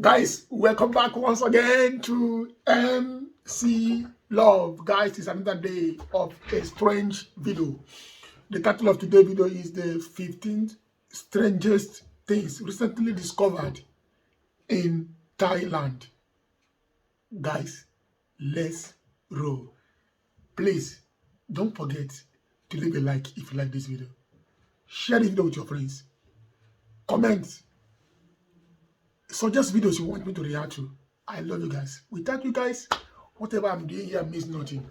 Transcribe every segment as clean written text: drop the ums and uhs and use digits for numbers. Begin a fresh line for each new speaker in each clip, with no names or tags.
Guys, welcome back once again to MC Love. Guys, it's another day of a strange video. The title of today's video is the 15th strangest things recently discovered in Thailand. Guys, let's roll. Please, don't forget to leave a like if you like this video. Share this video with your friends. Comment. Suggest videos you want me to react to. I love you guys. Without you guys, whatever I'm doing here means nothing.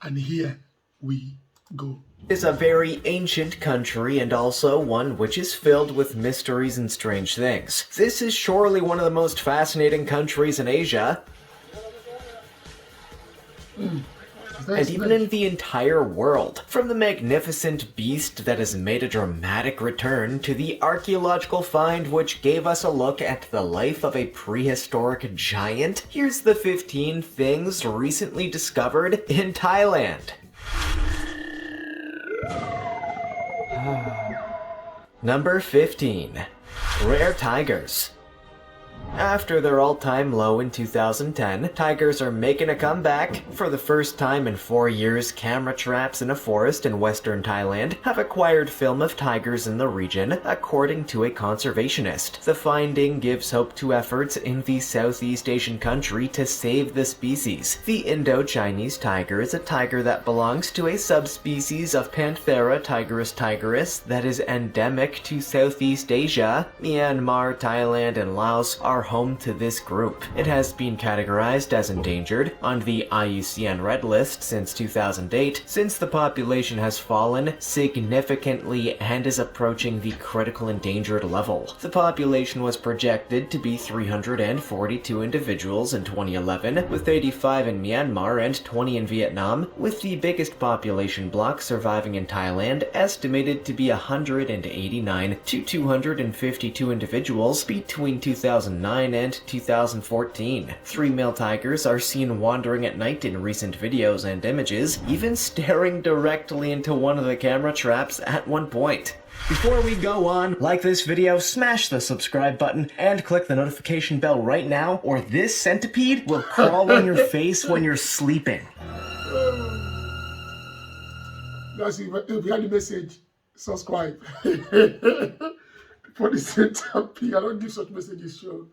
And here we go.
Is a very ancient country and also one which is filled with mysteries and strange things. This is surely one of the most fascinating countries in Asia. And even in the entire world. From the magnificent beast that has made a dramatic return to the archaeological find which gave us a look at the life of a prehistoric giant, here's the 15 things recently discovered in Thailand. Number 15. Rare tigers. After their all-time low in 2010, tigers are making a comeback. For the first time in 4 years, camera traps in a forest in western Thailand have acquired film of tigers in the region, according to a conservationist. The finding gives hope to efforts in the Southeast Asian country to save the species. The Indo-Chinese tiger is a tiger that belongs to a subspecies of Panthera tigris that is endemic to Southeast Asia. Myanmar, Thailand, and Laos are home to this group. It has been categorized as endangered on the IUCN Red List since 2008, since the population has fallen significantly and is approaching the critical endangered level. The population was projected to be 342 individuals in 2011, with 85 in Myanmar and 20 in Vietnam, with the biggest population block surviving in Thailand estimated to be 189 to 252 individuals between 2009 and 2014. 3 male tigers are seen wandering at night in recent videos and images, even staring directly into one of the camera traps at one point. Before we go on, like this video, smash the subscribe button, and click the notification bell right now, or this centipede will crawl on your face when you're sleeping.
Guys, if you had the message, subscribe. For the centipede, I don't give such messages, sure.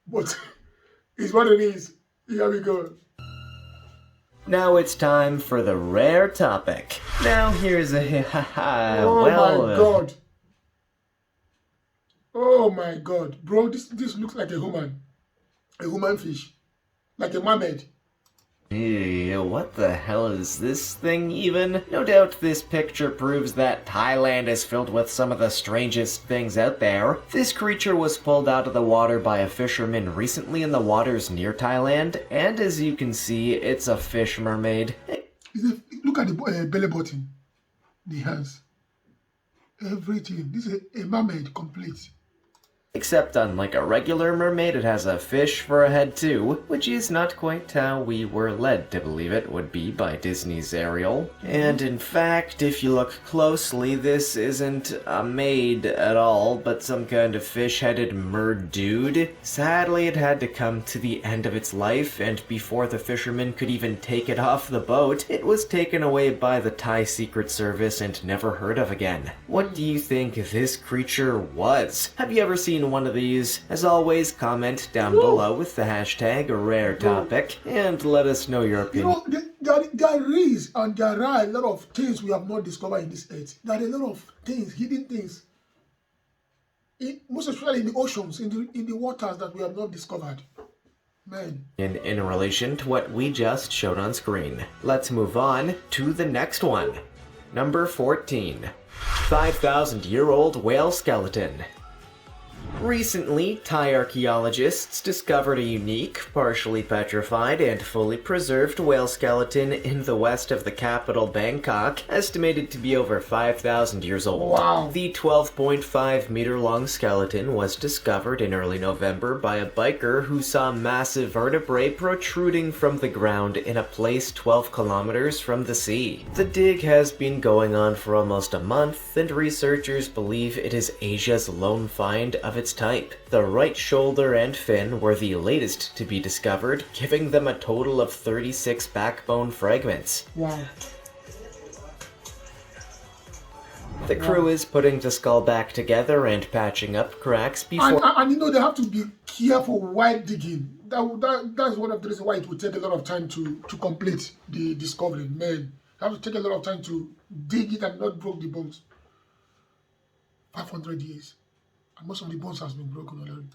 But it's what it is. Here we go.
Now it's time for the rare topic. Now here's a
Oh my god. Oh my god. Bro, this looks like a human fish. Like a mermaid.
Ew, what the hell is this thing even? No doubt this picture proves that Thailand is filled with some of the strangest things out there. This creature was pulled out of the water by a fisherman recently in the waters near Thailand, and as you can see, it's a fish mermaid.
Look at the belly button, the hands, everything. This is a mermaid complete.
Except unlike a regular mermaid, it has a fish for a head too, which is not quite how we were led to believe it would be by Disney's Ariel. And in fact, if you look closely, this isn't a maid at all, but some kind of fish-headed mer-dude. Sadly, it had to come to the end of its life, and before the fisherman could even take it off the boat, it was taken away by the Thai Secret Service and never heard of again. What do you think this creature was? Have you ever seen one of these? As always, comment down below with the hashtag #RareTopic and let us know your opinion.
You know, there is and there are a lot of things we have not discovered in this earth. There are a lot of things, hidden things, most especially in the oceans, in the waters that we have not discovered. Man.
In relation to what we just showed on screen. Let's move on to the next one. Number 14. 5,000-year-old whale skeleton. Recently, Thai archaeologists discovered a unique, partially petrified, and fully preserved whale skeleton in the west of the capital, Bangkok, estimated to be over 5,000 years old.
Wow.
The 12.5-meter-long skeleton was discovered in early November by a biker who saw massive vertebrae protruding from the ground in a place 12 kilometers from the sea. The dig has been going on for almost a month, and researchers believe it is Asia's lone find of its its type. The right shoulder and fin were the latest to be discovered, giving them a total of 36 backbone fragments.
Wow.
The crew is putting the skull back together and patching up cracks before...
And you know, they have to be careful while digging. That's one of the reasons why it will take a lot of time to complete the discovery. Man, you have to take a lot of time to dig it and not break the bones. 500 years. And most of the bones has been broken already.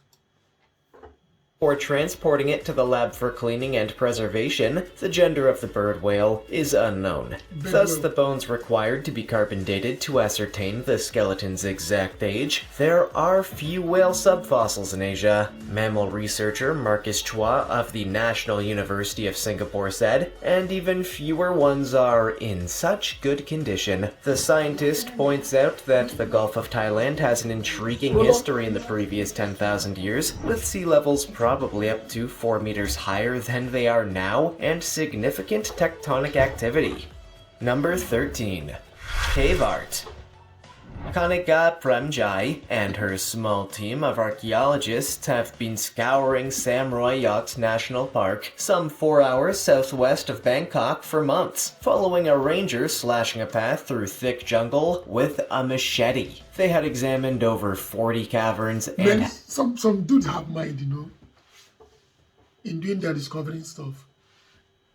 Or transporting it to the lab for cleaning and preservation, the gender of the bird whale is unknown. Thus, the bones required to be carbon dated to ascertain the skeleton's exact age. There are few whale subfossils in Asia, mammal researcher Marcus Chua of the National University of Singapore said, and even fewer ones are in such good condition. The scientist points out that the Gulf of Thailand has an intriguing history in the previous 10,000 years, with sea levels probably up to 4 meters higher than they are now, and significant tectonic activity. Number 13. Cave Art. Kanika Premjai and her small team of archaeologists have been scouring Samroyot National Park, some 4 hours southwest of Bangkok, for months, following a ranger slashing a path through thick jungle with a machete. They had examined over 40 caverns and...
Man, some dudes have mind, you know, in doing their discovering stuff.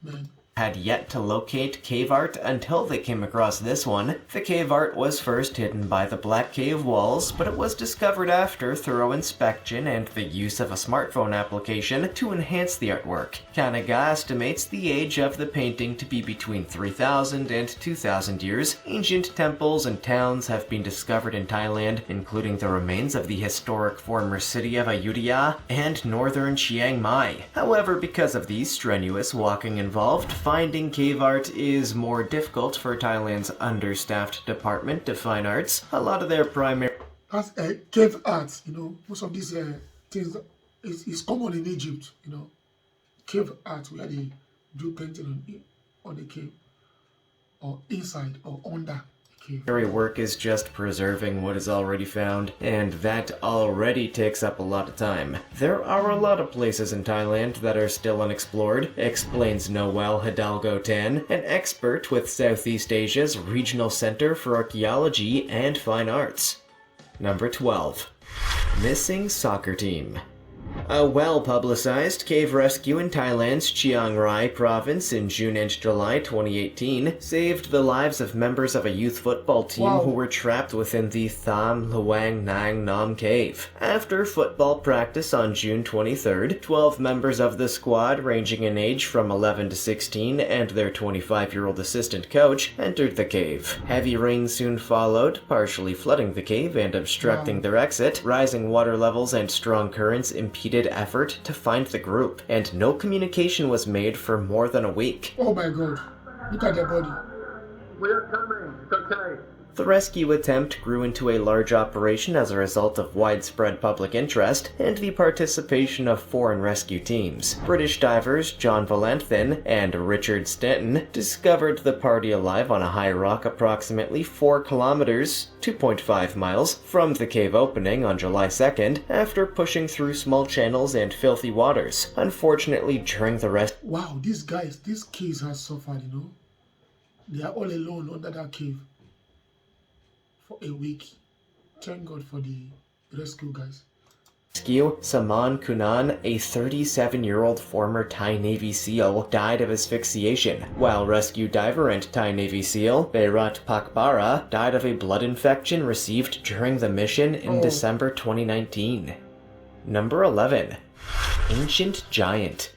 Man.
Had yet to locate cave art until they came across this one. The cave art was first hidden by the black cave walls, but it was discovered after thorough inspection and the use of a smartphone application to enhance the artwork. Kanaga estimates the age of the painting to be between 3,000 and 2,000 years. Ancient temples and towns have been discovered in Thailand, including the remains of the historic former city of Ayutthaya and northern Chiang Mai. However, because of the strenuous walking involved, finding cave art is more difficult for Thailand's understaffed Department of Fine Arts. A lot of their primary...
That's cave art, you know. Most of these things is common in Egypt, you know. Cave art, where they do painting on the cave, or inside, or under.
Primary work is just preserving what is already found, and that already takes up a lot of time. There are a lot of places in Thailand that are still unexplored, explains Noel Hidalgo Tan, an expert with Southeast Asia's Regional Center for Archaeology and Fine Arts. Number 12. Missing soccer team. A well-publicized cave rescue in Thailand's Chiang Rai province in June and July 2018 saved the lives of members of a youth football team who were trapped within the Tham Luang Nang Nam cave. After football practice on June 23rd, 12 members of the squad, ranging in age from 11 to 16, and their 25-year-old assistant coach entered the cave. Heavy rain soon followed, partially flooding the cave and obstructing their exit. Rising water levels and strong currents impeded effort to find the group, and no communication was made for more than a week.
Oh my god, look at their body.
We're coming, it's okay.
The rescue attempt grew into a large operation as a result of widespread public interest and the participation of foreign rescue teams. British divers John Valenthin and Richard Stanton discovered the party alive on a high rock approximately 4 kilometers, 2.5 miles, from the cave opening on July 2nd after pushing through small channels and filthy waters. Unfortunately, during the rest...
Wow, these kids have suffered, you know. They are all alone under that cave for a week. Thank God for the rescue guys.
Saman Kunan, a 37-year-old former Thai Navy SEAL, died of asphyxiation, while rescue diver and Thai Navy SEAL Bairat Pakbara died of a blood infection received during the mission in December 2019. Number 11. Ancient Giant.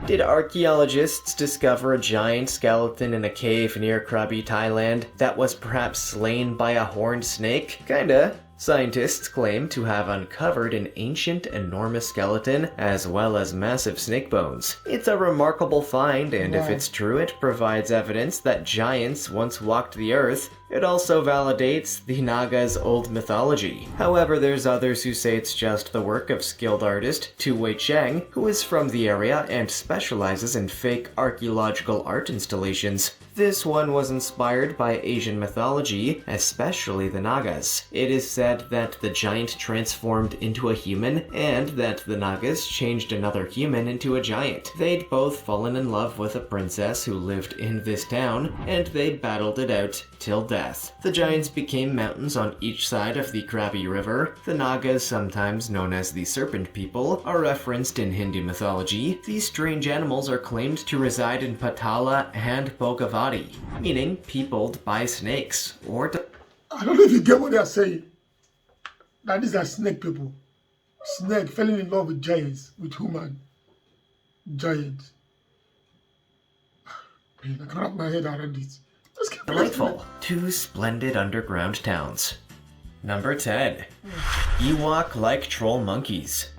Did archaeologists discover a giant skeleton in a cave near Krabi, Thailand that was perhaps slain by a horned snake? Kinda. Scientists claim to have uncovered an ancient, enormous skeleton, as well as massive snake bones. It's a remarkable find, and if it's true, it provides evidence that giants once walked the earth. It also validates the Naga's old mythology. However, there's others who say it's just the work of skilled artist Tu Wei Cheng, who is from the area and specializes in fake archaeological art installations. This one was inspired by Asian mythology, especially the Nagas. It is said that the giant transformed into a human and that the Nagas changed another human into a giant. They'd both fallen in love with a princess who lived in this town, and they battled it out till death. The giants became mountains on each side of the Krabi River. The Nagas, sometimes known as the Serpent People, are referenced in Hindu mythology. These strange animals are claimed to reside in Patala and Bhogavati, meaning peopled by snakes, or
I don't know if you get what they are saying. That these are snake people. Snake falling in love with giants, with human giants. Man, I can't wrap my head around it. Just keep
delightful. Two splendid underground towns. Number 10. Ewok-like troll monkeys.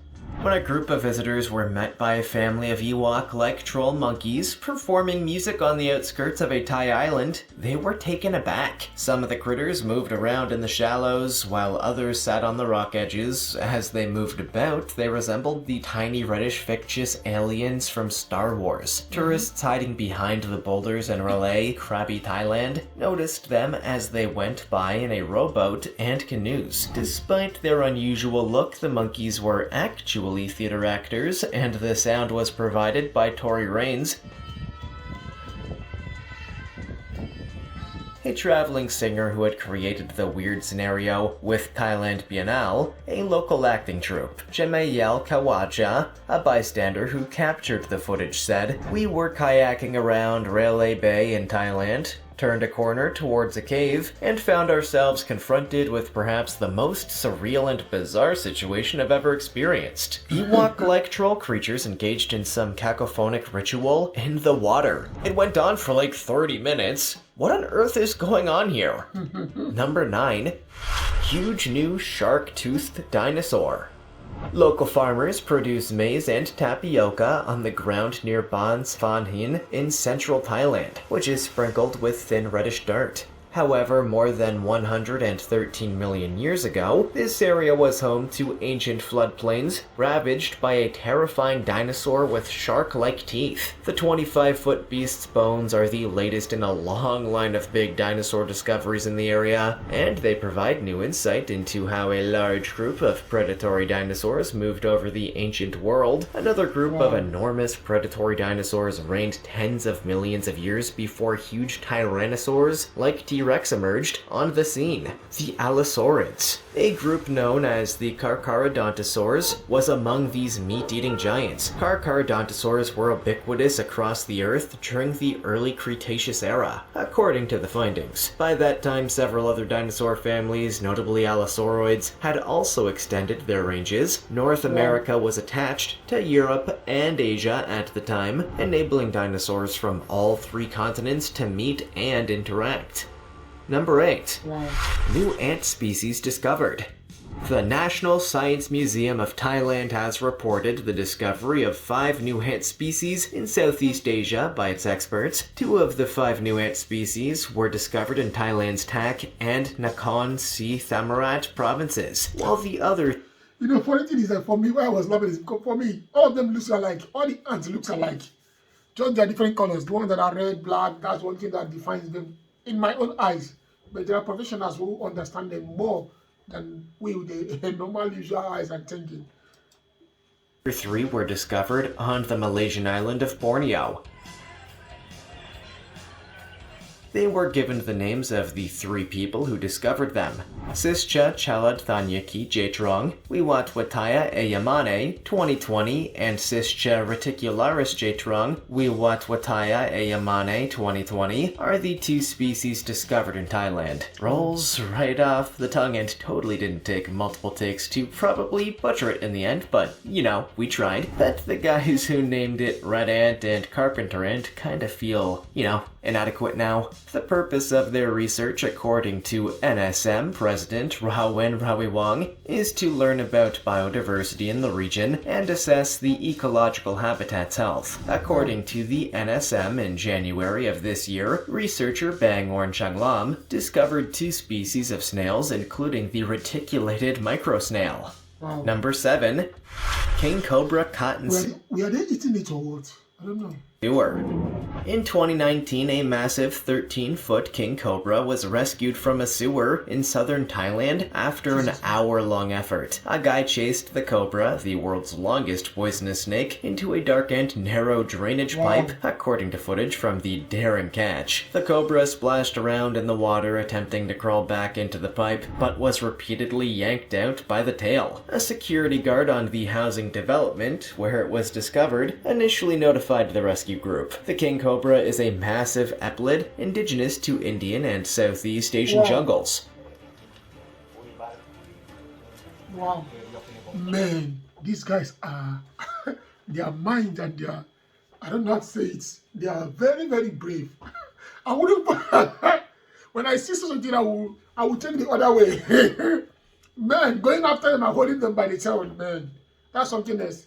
When a group of visitors were met by a family of Ewok-like troll monkeys performing music on the outskirts of a Thai island, they were taken aback. Some of the critters moved around in the shallows, while others sat on the rock edges. As they moved about, they resembled the tiny reddish fictitious aliens from Star Wars. Tourists hiding behind the boulders in Railay, Krabi, Thailand, noticed them as they went by in a rowboat and canoes. Despite their unusual look, the monkeys were actually theater actors, and the sound was provided by Tory Raines, a traveling singer who had created the weird scenario with Thailand Biennale, a local acting troupe. Jemayel Kawaja, a bystander who captured the footage, said, "We were kayaking around Railay Bay in Thailand, turned a corner towards a cave, and found ourselves confronted with perhaps the most surreal and bizarre situation I've ever experienced. Ewok-like troll creatures engaged in some cacophonic ritual in the water. It went on for like 30 minutes. What on earth is going on here?" Number 9. Huge new shark-toothed dinosaur. Local farmers produce maize and tapioca on the ground near Ban Svan Hin in central Thailand, which is sprinkled with thin reddish dirt. However, more than 113 million years ago, this area was home to ancient floodplains ravaged by a terrifying dinosaur with shark-like teeth. The 25-foot beast's bones are the latest in a long line of big dinosaur discoveries in the area, and they provide new insight into how a large group of predatory dinosaurs moved over the ancient world. Another group of enormous predatory dinosaurs reigned tens of millions of years before huge tyrannosaurs like T-Rex emerged on the scene. The Allosaurids, a group known as the Carcharodontosaurs, was among these meat-eating giants. Carcharodontosaurs were ubiquitous across the Earth during the early Cretaceous era, according to the findings. By that time, several other dinosaur families, notably Allosauroids, had also extended their ranges. North America was attached to Europe and Asia at the time, enabling dinosaurs from all three continents to meet and interact. Number 8. New ant species discovered. The National Science Museum of Thailand has reported the discovery of 5 new ant species in Southeast Asia by its experts. 2 of the 5 new ant species were discovered in Thailand's Tak and Nakhon Si Thammarat provinces, while the other...
You know, funny thing is that for me, why I was loving is because for me, all of them look alike. All the ants look alike. Just their different colors. The ones that are red, black, that's one thing that defines them in my own eyes. But there are professionals who understand them more than we with the normal usual eyes and thinking.
3 were discovered on the Malaysian island of Borneo. They were given the names of the 3 people who discovered them: Sischa Chaladthanyaki Jatrong, Wiwatwataya Eyamane 2020, and Sischa Reticularis Jatrong, Wiwatwataya Eyamane 2020 are the 2 species discovered in Thailand. Rolls right off the tongue and totally didn't take multiple takes to probably butcher it in the end, but, you know, we tried. Bet the guys who named it Red Ant and Carpenter Ant kinda feel, you know, inadequate now. The purpose of their research, according to NSM President Rawen Rawiwong, is to learn about biodiversity in the region and assess the ecological habitat's health. According to the NSM, in January of this year, researcher Bangorn Changlam discovered 2 species of snails, including the reticulated microsnail. Number 7. King Cobra Cotton...
We are they eating it or what? I don't know.
sewer. In 2019, a massive 13-foot king cobra was rescued from a sewer in southern Thailand after an hour-long effort. A guy chased the cobra, the world's longest poisonous snake, into a dark and narrow drainage pipe, according to footage from the Daring Catch. The cobra splashed around in the water attempting to crawl back into the pipe, but was repeatedly yanked out by the tail. A security guard on the housing development, where it was discovered, initially notified the rescue group. The king cobra is a massive epilid indigenous to Indian and Southeast Asian jungles.
Wow. Man, these guys are, their mind and their, I don't know how to say it, they are very, very brave. I wouldn't, when I see something, I will take the other way. Man, going after them and holding them by the tail, man, that's something else.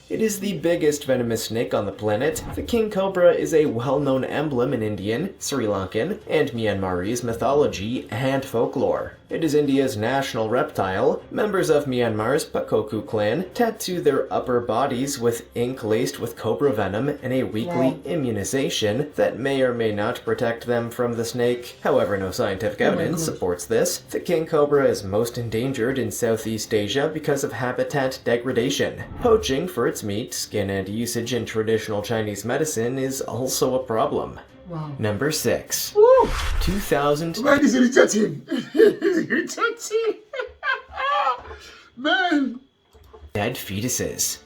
It is the biggest venomous snake on the planet. The king cobra is a well-known emblem in Indian, Sri Lankan, and Myanmarese mythology and folklore. It is India's national reptile. Members of Myanmar's Pakoku clan tattoo their upper bodies with ink laced with cobra venom in a weekly immunization that may or may not protect them from the snake. However, no scientific evidence supports this. The king cobra is most endangered in Southeast Asia because of habitat degradation. Poaching for its meat, skin, and usage in traditional Chinese medicine is also a problem.
Wow.
Number 6.
Woo!
2000.
Man, it's irritating. It's irritating. Man.
Dead fetuses.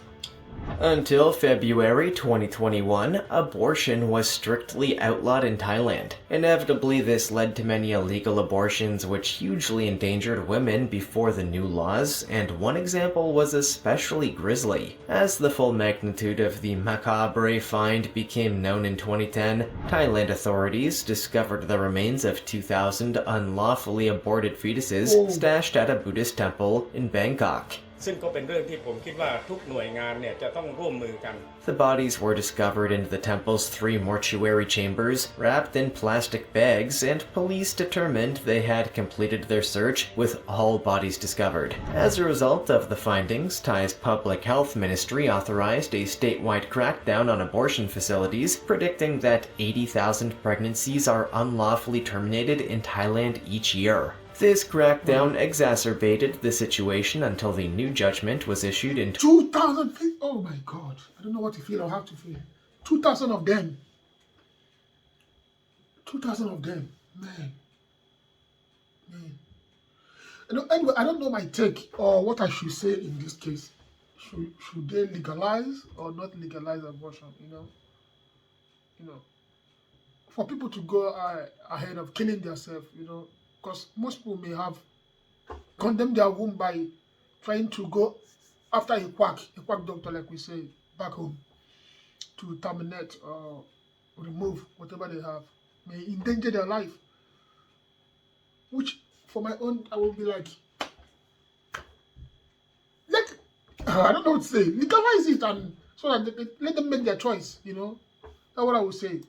Until February 2021, abortion was strictly outlawed in Thailand. Inevitably, this led to many illegal abortions which hugely endangered women before the new laws, and one example was especially grisly. As the full magnitude of the macabre find became known in 2010, Thailand authorities discovered the remains of 2,000 unlawfully aborted fetuses stashed at a Buddhist temple in Bangkok.
ซึ่งก็เป็นเรื่องที่ผมคิดว่าทุกหน่วยงานเนี่ยจะต้องร่วมมือกัน
The bodies were discovered in the temple's 3 mortuary chambers, wrapped in plastic bags, and police determined they had completed their search with all bodies discovered. As a result of the findings, Thai's public health ministry authorized a statewide crackdown on abortion facilities, predicting that 80,000 pregnancies are unlawfully terminated in Thailand each year. This crackdown exacerbated the situation until the new judgment was issued in
2,000 feet. Oh my God. I don't know what to feel or how to feel. 2,000 of them. 2,000 of them. Man. Anyway, I don't know my take or what I should say in this case. Should they legalize or not legalize abortion, you know? For people to go ahead of killing themselves, because most people may have condemned their womb by trying to go after a quack doctor, like we say, back home, to terminate or remove whatever they have, may endanger their life. Which, for my own, I will be like, I don't know what to say, legalize it and so that let them make their choice, That's what I would say.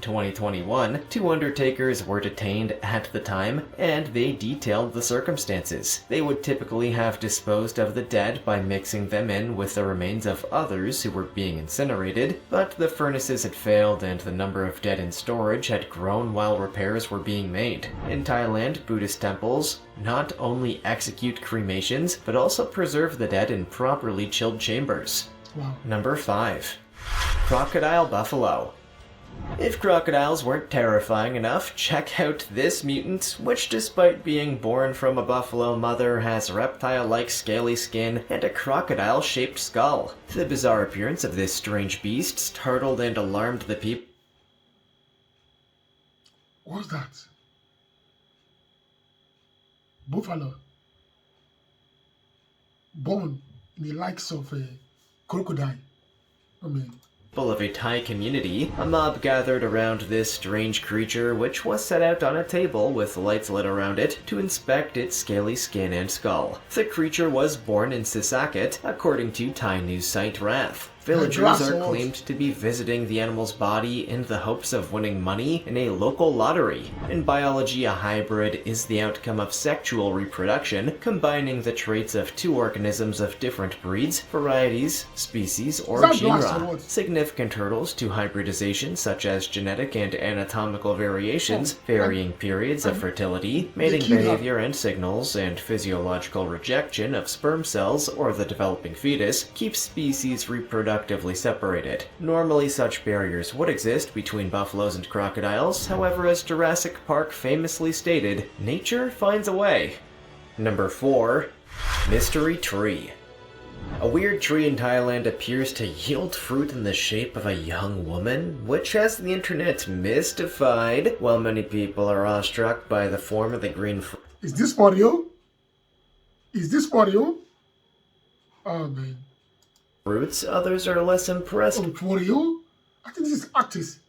2021, 2 undertakers were detained at the time, and they detailed the circumstances. They would typically have disposed of the dead by mixing them in with the remains of others who were being incinerated, but the furnaces had failed and the number of dead in storage had grown while repairs were being made. In Thailand, Buddhist temples not only execute cremations, but also preserve the dead in properly chilled chambers.
Wow.
Number 5. Crocodile buffalo. If crocodiles weren't terrifying enough, check out this mutant, which despite being born from a buffalo mother has reptile-like scaly skin and a crocodile-shaped skull. The bizarre appearance of this strange beast startled and alarmed the people.
What's that? Buffalo. Born in the likes of a crocodile. I mean,
Of a Thai community, a mob gathered around this strange creature, which was set out on a table with lights lit around it to inspect its scaly skin and skull. The creature was born in Sisaket, according to Thai news site Wrath. Villagers
glass
are
or what?
claimed to be visiting the animal's body in the hopes of winning money in a local lottery. In biology, a hybrid is the outcome of sexual reproduction, combining the traits of two organisms of different breeds, varieties, species, or
that glass or
genera.
what?
Significant hurdles to hybridization, such as genetic and anatomical variations, varying periods of fertility, mating
kill that.
behavior and signals, and physiological rejection of sperm cells or the developing fetus, keep species reproductively separated. Normally, such barriers would exist between buffaloes and crocodiles, however, as Jurassic Park famously stated, nature finds a way. Number 4. Mystery Tree. A weird tree in Thailand appears to yield fruit in the shape of a young woman, which has the internet mystified, while many people are awestruck by the form of the green fruit.
Is this for you? Is this for you? Oh man.
Fruits, others are less impressed
Oh, for you? I think this is artist.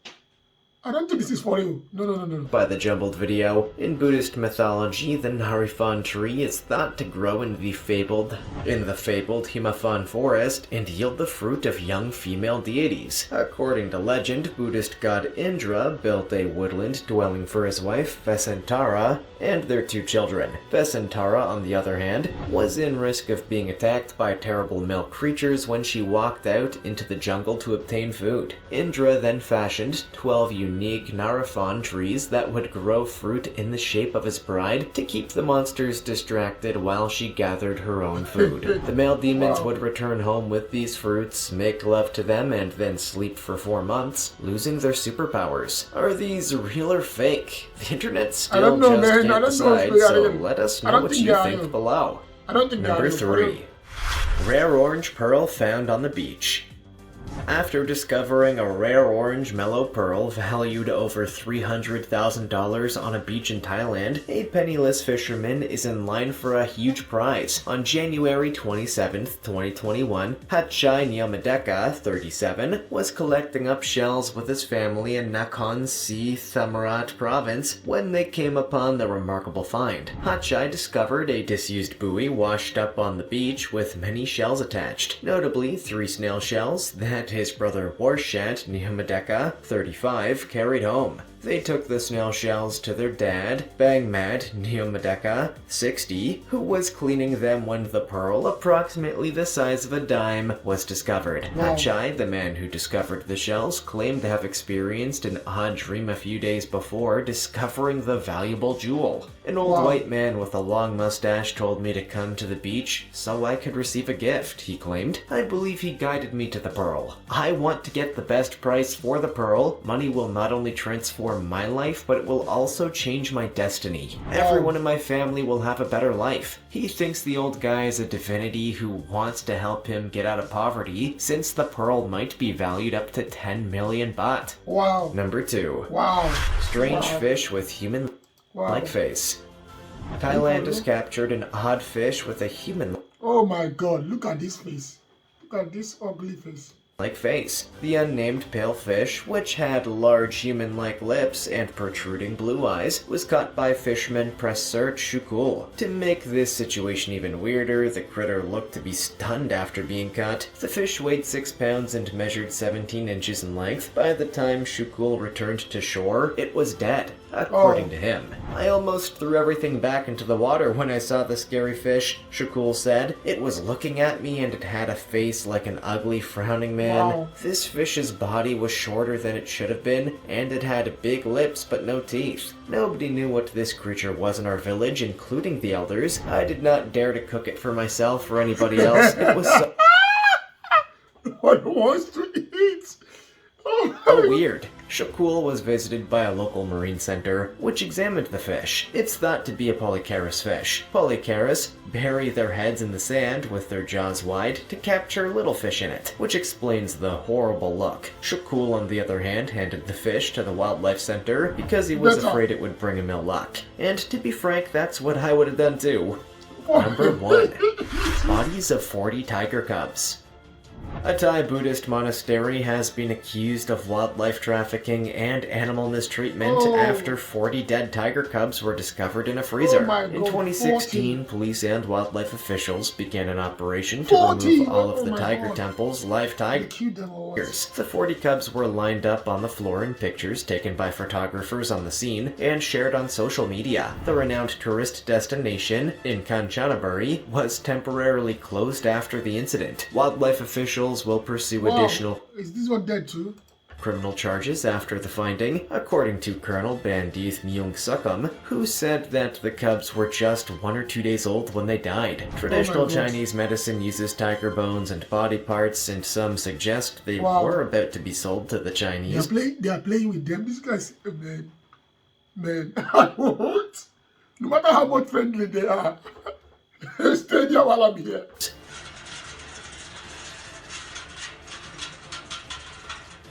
I don't think this is for you. No.
by the jumbled video. In Buddhist mythology, the Narifan tree is thought to grow in the fabled Himafan forest and yield the fruit of young female deities. According to legend, Buddhist god Indra built a woodland dwelling for his wife, Vesantara, and their 2 children. Vesantara, on the other hand, was in risk of being attacked by terrible milk creatures when she walked out into the jungle to obtain food. Indra then fashioned 12 unique Narifan trees that would grow fruit in the shape of his bride to keep the monsters distracted while she gathered her own food. The male demons would return home with these fruits, make love to them, and then sleep for 4 months, losing their superpowers. Are these real or fake? The internet
I
still
don't know,
just
man. I
can't
don't know
decide,
if they are
so
real.
let us
I
know
don't
what
think
you
they are
think
real.
below.
I don't think
Number
they are real.
3. Rare orange pearl found on the beach. After discovering a rare orange mellow pearl valued over $300,000 on a beach in Thailand, a penniless fisherman is in line for a huge prize. On January 27, 2021, Hatchai Nyamadeka, 37, was collecting up shells with his family in Nakhon Si Thammarat province when they came upon the remarkable find. Hatchai discovered a disused buoy washed up on the beach with many shells attached, notably 3 snail shells that his brother Warshat Nyamadeka, 35, carried home. They took the snail shells to their dad, Bangmad Nyamadeka, 60, who was cleaning them when the pearl, approximately the size of a dime, was discovered.
Wow.
Hatchai, the man who discovered the shells, claimed to have experienced an odd dream a few days before discovering the valuable jewel. An old
Wow.
white man with a long mustache told me to come to the beach so I could receive a gift, he claimed. I believe he guided me to the pearl. I want to get the best price for the pearl. Money will not only transform my life, but it will also change my destiny. Everyone in my family will have a better life. He thinks the old guy is a divinity who wants to help him get out of poverty, since the pearl might be valued up to 10 million baht.
Wow.
Number 2.
Wow.
Strange
Wow.
fish with human-like
Wow.
face. Thailand has captured an odd fish with a human
Oh my God. Look at this face. Look at this ugly face.
like face. The unnamed pale fish, which had large human-like lips and protruding blue eyes, was caught by fisherman Prasert Shukul. To make this situation even weirder, the critter looked to be stunned after being caught. The fish weighed 6 pounds and measured 17 inches in length. By the time Shukul returned to shore, it was dead, according to him. I almost threw everything back into the water when I saw the scary fish, Shukul said. It was looking at me and it had a face like an ugly, frowning man.
Wow.
This fish's body was shorter than it should have been, and it had big lips but no teeth. Nobody knew what this creature was in our village, including the elders. I did not dare to cook it for myself or anybody else. It was so
What wants to eat? Oh,
weird. Shukul was visited by a local marine center, which examined the fish. It's thought to be a polycharis fish. Polycharis bury their heads in the sand with their jaws wide to capture little fish in it, which explains the horrible look. Shukul, on the other hand, handed the fish to the wildlife center because he was afraid it would bring him ill luck. And to be frank, that's what I would have done too. Number 1. Bodies of 40 tiger cubs. A Thai Buddhist monastery has been accused of wildlife trafficking and animal mistreatment after 40 dead tiger cubs were discovered in a freezer.
my God,
In 2016,
40.
police and wildlife officials began an operation to
40.
remove all of
Oh
the
my
tiger
God.
temple's live
They
tigers.
killed them all.
The 40 cubs were lined up on the floor in pictures taken by photographers on the scene and shared on social media. The renowned tourist destination in Kanchanaburi was temporarily closed after the incident. Wildlife officials will pursue additional
Is this one dead too?
criminal charges after the finding, according to Colonel Bandith Myung Sukhum, who said that the cubs were just 1 or 2 days old when they died. Traditional
God.
Chinese medicine uses tiger bones and body parts, and some suggest they were about to be sold to the Chinese.
They are playing with them. These guys, man, I won't. No matter how much friendly they are, stay there while I'm here.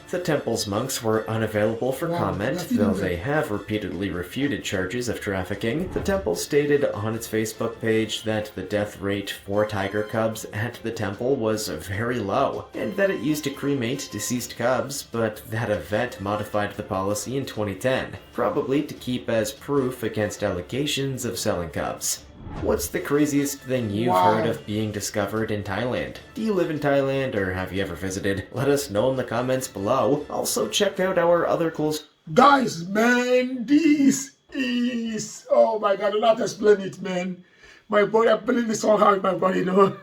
The temple's monks were unavailable for comment,
that's
though
even
they have repeatedly refuted charges of trafficking. The temple stated on its Facebook page that the death rate for tiger cubs at the temple was very low, and that it used to cremate deceased cubs, but that a vet modified the policy in 2010, probably to keep as proof against allegations of selling cubs. What's the craziest thing you've heard of being discovered in Thailand? Do you live in Thailand or have you ever visited? Let us know in the comments below. Also check out our other cool
Guys, man, this is, oh my God, I don't have to explain it, man. My body, I'm feeling this somehow in my body, you know.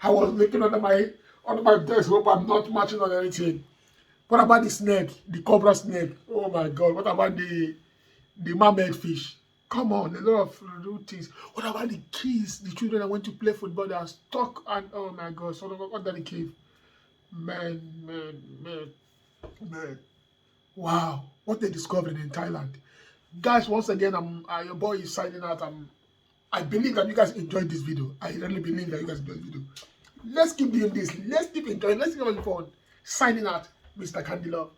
I was looking under my desk, hope I'm not matching on anything. What about the snake, the cobra snake? Oh my God, what about the mermaid fish? Come on, a lot of little things. What about the kids, the children that went to play football, they are stuck and, oh my God, so under the cave. Man. Wow, what they discovered in Thailand. Guys, once again, your boy is signing out. I believe that you guys enjoyed this video. I really believe that you guys enjoyed this video. Let's keep doing this. Let's keep enjoying. Let's keep having fun. Signing out, MrCandyLuv.